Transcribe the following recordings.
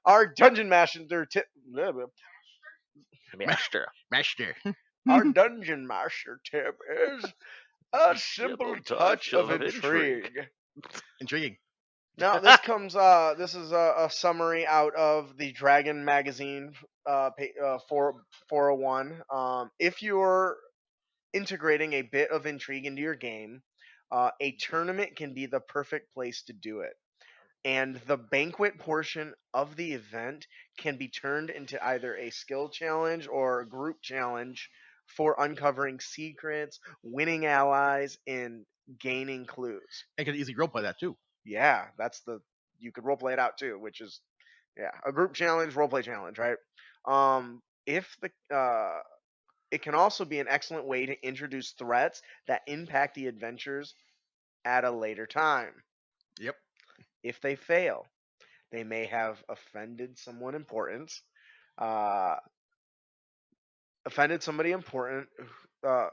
Our dungeon master tip. Master. Our dungeon master tip is a simple touch of intrigue. Intriguing. Now this comes. This is a summary out of the Dragon magazine. 401. If you're integrating a bit of intrigue into your game, a tournament can be the perfect place to do it. And the banquet portion of the event can be turned into either a skill challenge or a group challenge for uncovering secrets, winning allies, and gaining clues. And could easily roleplay that too. Yeah, you could roleplay it out too, which is a group challenge, roleplay challenge, right? If the It can also be an excellent way to introduce threats that impact the adventures at a later time. Yep. If they fail, they may have offended someone important, uh, offended somebody important. Uh,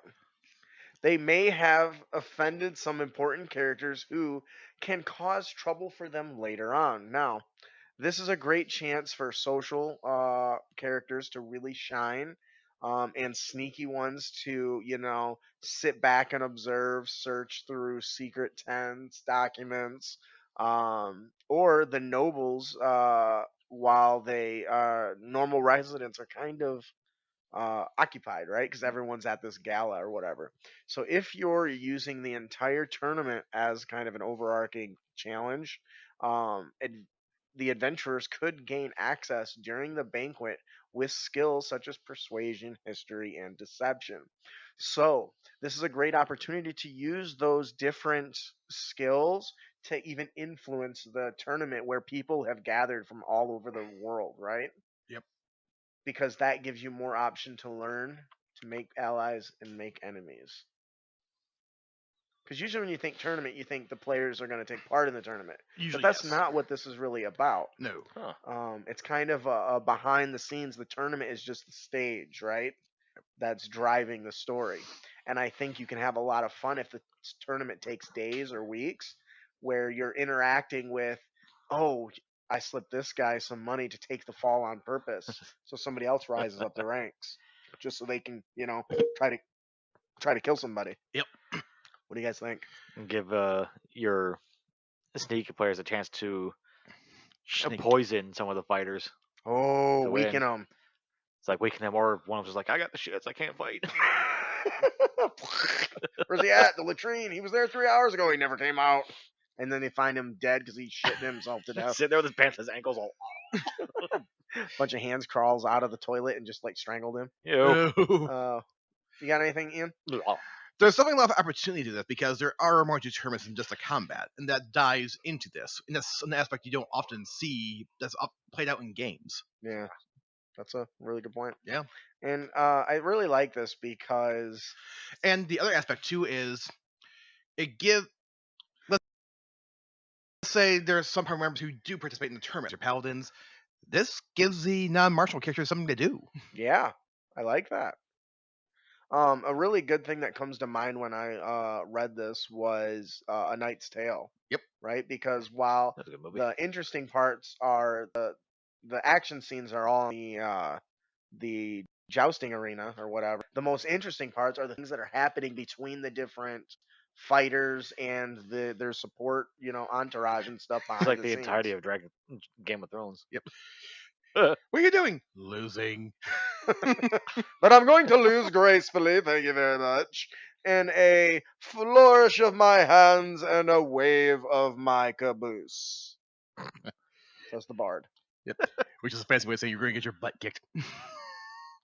they may have offended some important characters who can cause trouble for them later on. Now, this is a great chance for social characters to really shine, and sneaky ones to, sit back and observe, search through secret tents, documents, or the nobles, while they normal residents are kind of occupied, right? Because everyone's at this gala or whatever. So if you're using the entire tournament as kind of an overarching challenge, the adventurers could gain access during the banquet with skills such as persuasion, history, and deception. So this is a great opportunity to use those different skills to even influence the tournament where people have gathered from all over the world, right? Yep. Because that gives you more option to learn, to make allies and make enemies. Because usually when you think tournament, you think the players are going to take part in the tournament. Usually, But that's yes. not what this is really about. No. It's kind of a behind the scenes. The tournament is just the stage, right? That's driving the story. And I think you can have a lot of fun if the tournament takes days or weeks, where you're interacting with, oh, I slipped this guy some money to take the fall on purpose, so somebody else rises up the ranks, just so they can, try to kill somebody. Yep. What do you guys think? And give your sneaky players a chance to Snake. poison some of the fighters. Oh, To weaken win. them. It's like weaken them, or one of them's just like, I got the shits, I can't fight. Where's he at? The latrine. He was there 3 hours ago. He never came out. And then they find him dead because he shit himself to death. Sit there with his pants, his ankles all. Bunch of hands crawls out of the toilet and just like strangled him. Ew. You got anything, Ian? There's definitely a lot of opportunity to this because there are more tournaments than just a combat, and that dives into this. And that's an aspect you don't often see that's played out in games. Yeah, that's a really good point. Yeah. And I really like this because, And the other aspect too is it gives. Let's say there's some party members who do participate in the tournament, or paladins. This gives the non-martial characters something to do. yeah, I like that. A really good thing that comes to mind when I read this was A Knight's Tale. Yep. Right, because while That's a good movie. the interesting parts are the action scenes are all in the jousting arena or whatever. The most interesting parts are the things that are happening between the different fighters and their support, entourage and stuff behind It's like the the scenes. entirety of Game of Thrones. Yep. What are you doing? Losing. But I'm going to lose gracefully, thank you very much. In a flourish of my hands and a wave of my caboose. Says the bard. Yep. Which is a fancy way of saying you're going to get your butt kicked.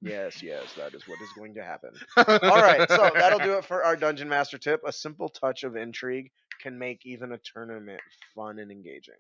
Yes, that is what is going to happen. All right, so that'll do it for our Dungeon Master tip. A simple touch of intrigue can make even a tournament fun and engaging.